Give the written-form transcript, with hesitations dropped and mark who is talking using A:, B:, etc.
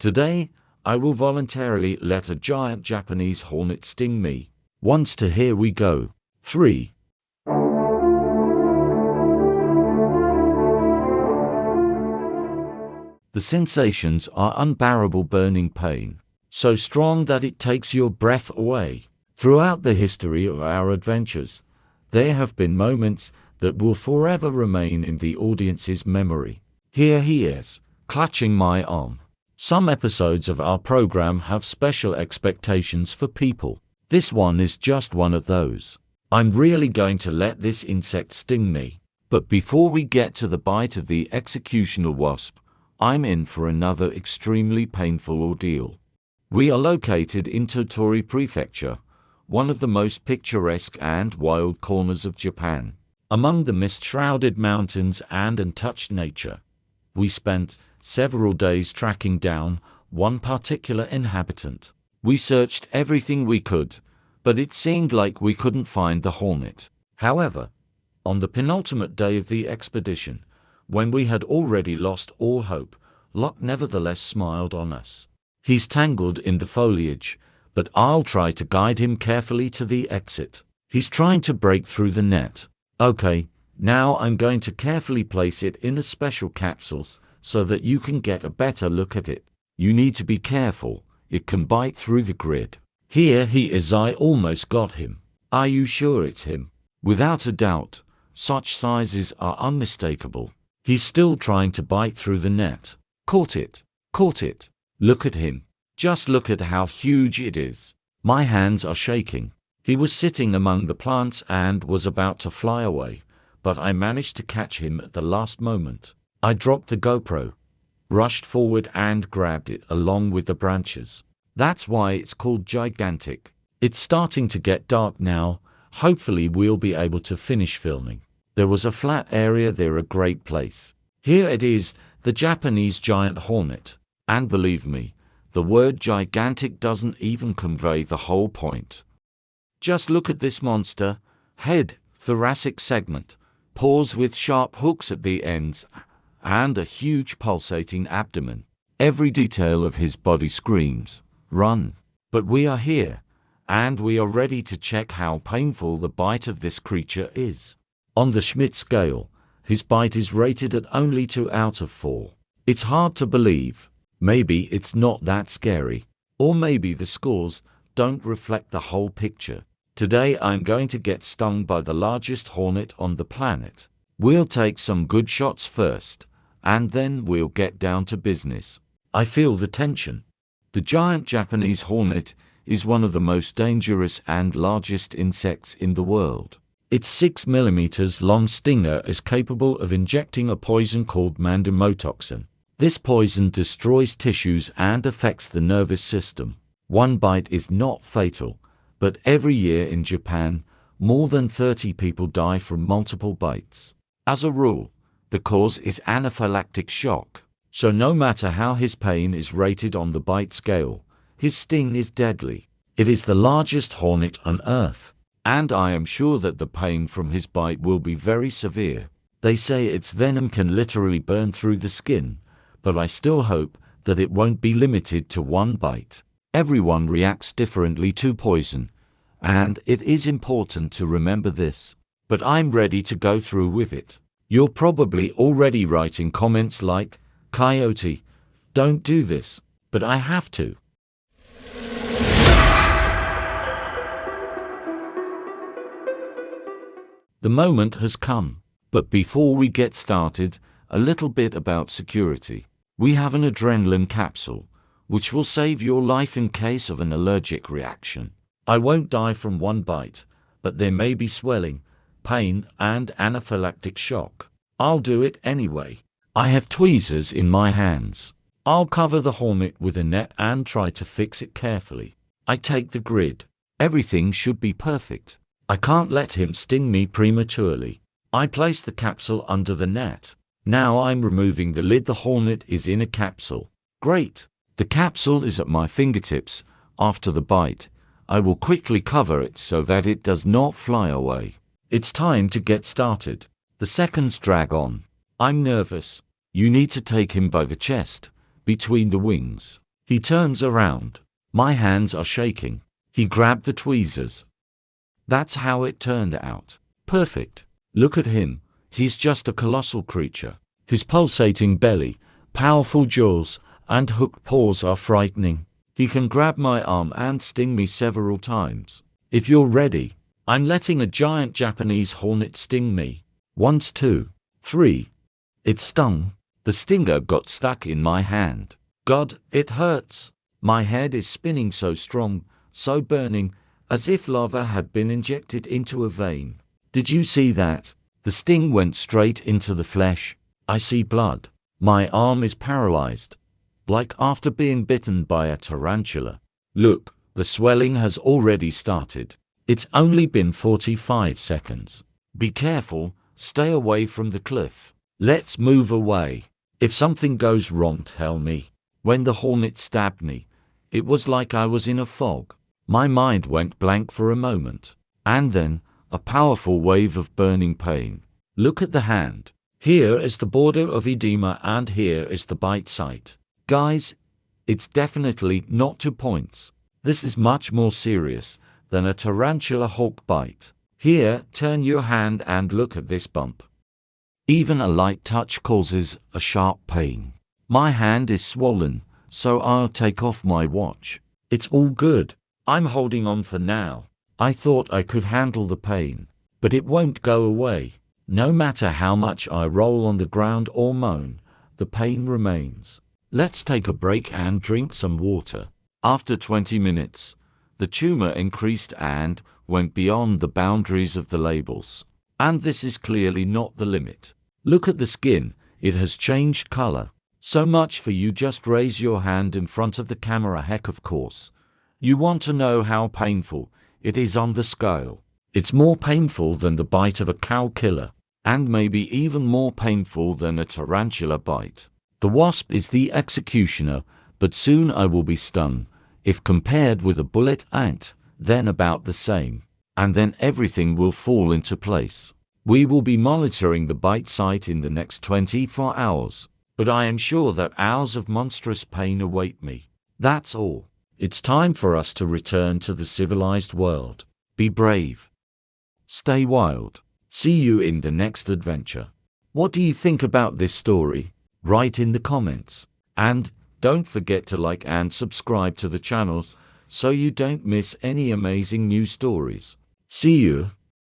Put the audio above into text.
A: Today, I will voluntarily let a giant Japanese hornet sting me. Once to here we go. 3. The sensations are unbearable burning pain, so strong that it takes your breath away. Throughout the history of our adventures, there have been moments that will forever remain in the audience's memory. Here he is, clutching my arm. Some episodes of our program have special expectations for people. This one is just one of those. I'm really going to let this insect sting me. But before we get to the bite of the executioner wasp, I'm in for another extremely painful ordeal. We are located in Tottori Prefecture, one of the most picturesque and wild corners of Japan. Among the mist-shrouded mountains and untouched nature, we spent several days tracking down one particular inhabitant. We searched everything we could, but it seemed like we couldn't find the hornet. However, on the penultimate day of the expedition, when we had already lost all hope, luck nevertheless smiled on us. He's tangled in the foliage, but I'll try to guide him carefully to the exit. He's trying to break through the net. Okay, now I'm going to carefully place it in a special capsules so that you can get a better look at it. You need to be careful, it can bite through the grid. Here he is, I almost got him. Are you sure it's him? Without a doubt, such sizes are unmistakable. He's still trying to bite through the net. Caught it. Caught it. Look at him. Just look at how huge it is. My hands are shaking. He was sitting among the plants and was about to fly away, but I managed to catch him at the last moment. I dropped the GoPro, rushed forward and grabbed it along with the branches. That's why it's called gigantic. It's starting to get dark now. Hopefully we'll be able to finish filming. There was a flat area there, a great place. Here it is, the Japanese giant hornet. And believe me, the word gigantic doesn't even convey the whole point. Just look at this monster. Head, thoracic segment, paws with sharp hooks at the ends, and a huge pulsating abdomen. Every detail of his body screams, run. But we are here, and we are ready to check how painful the bite of this creature is. On the Schmidt scale, his bite is rated at only 2 out of 4. It's hard to believe. Maybe it's not that scary. Or maybe the scores don't reflect the whole picture. Today I'm going to get stung by the largest hornet on the planet. We'll take some good shots first, and then we'll get down to business. I feel the tension. The giant Japanese hornet is one of the most dangerous and largest insects in the world. Its 6 mm long stinger is capable of injecting a poison called mandamotoxin. This poison destroys tissues and affects the nervous system. One bite is not fatal, but every year in Japan, more than 30 people die from multiple bites. As a rule, the cause is anaphylactic shock. So no matter how his pain is rated on the bite scale, his sting is deadly. It is the largest hornet on Earth, and I am sure that the pain from his bite will be very severe. They say its venom can literally burn through the skin, but I still hope that it won't be limited to one bite. Everyone reacts differently to poison, and it is important to remember this. But I'm ready to go through with it. You're probably already writing comments like, "Coyote, don't do this," but I have to. The moment has come. But before we get started, a little bit about security. We have an adrenaline capsule, which will save your life in case of an allergic reaction. I won't die from one bite, but there may be swelling, pain, and anaphylactic shock. I'll do it anyway. I have tweezers in my hands. I'll cover the hornet with a net and try to fix it carefully. I take the grid. Everything should be perfect. I can't let him sting me prematurely. I place the capsule under the net. Now I'm removing the lid. The hornet is in a capsule. Great. The capsule is at my fingertips. After the bite, I will quickly cover it so that it does not fly away. It's time to get started. The seconds drag on. I'm nervous. You need to take him by the chest, between the wings. He turns around. My hands are shaking. He grabbed the tweezers. That's how it turned out. Perfect. Look at him. He's just a colossal creature. His pulsating belly, powerful jaws, and hooked paws are frightening. He can grab my arm and sting me several times. If you're ready, I'm letting a giant Japanese hornet sting me. Once, 2, 3. It stung. The stinger got stuck in my hand. God, it hurts. My head is spinning so strong, so burning, as if lava had been injected into a vein. Did you see that? The sting went straight into the flesh. I see blood. My arm is paralyzed, like after being bitten by a tarantula. Look, the swelling has already started. It's only been 45 seconds. Be careful, stay away from the cliff. Let's move away. If something goes wrong, tell me. When the hornet stabbed me, it was like I was in a fog. My mind went blank for a moment. And then, a powerful wave of burning pain. Look at the hand. Here is the border of edema and here is the bite site. Guys, it's definitely not 2 points. This is much more serious than a tarantula hawk bite. Here, turn your hand and look at this bump. Even a light touch causes a sharp pain. My hand is swollen, so I'll take off my watch. It's all good. I'm holding on for now. I thought I could handle the pain, but it won't go away. No matter how much I roll on the ground or moan, the pain remains. Let's take a break and drink some water. After 20 minutes, the tumor increased and went beyond the boundaries of the labels. And this is clearly not the limit. Look at the skin, it has changed color. So much for you just raise your hand in front of the camera. Heck, of course. You want to know how painful it is on the scale. It's more painful than the bite of a cow killer, and maybe even more painful than a tarantula bite. The wasp is the executioner, but soon I will be stung. If compared with a bullet ant, then about the same. And then everything will fall into place. We will be monitoring the bite site in the next 24 hours. But I am sure that hours of monstrous pain await me. That's all. It's time for us to return to the civilized world. Be brave. Stay wild. See you in the next adventure. What do you think about this story? Write in the comments. And don't forget to like and subscribe to the channels so you don't miss any amazing new stories. See you.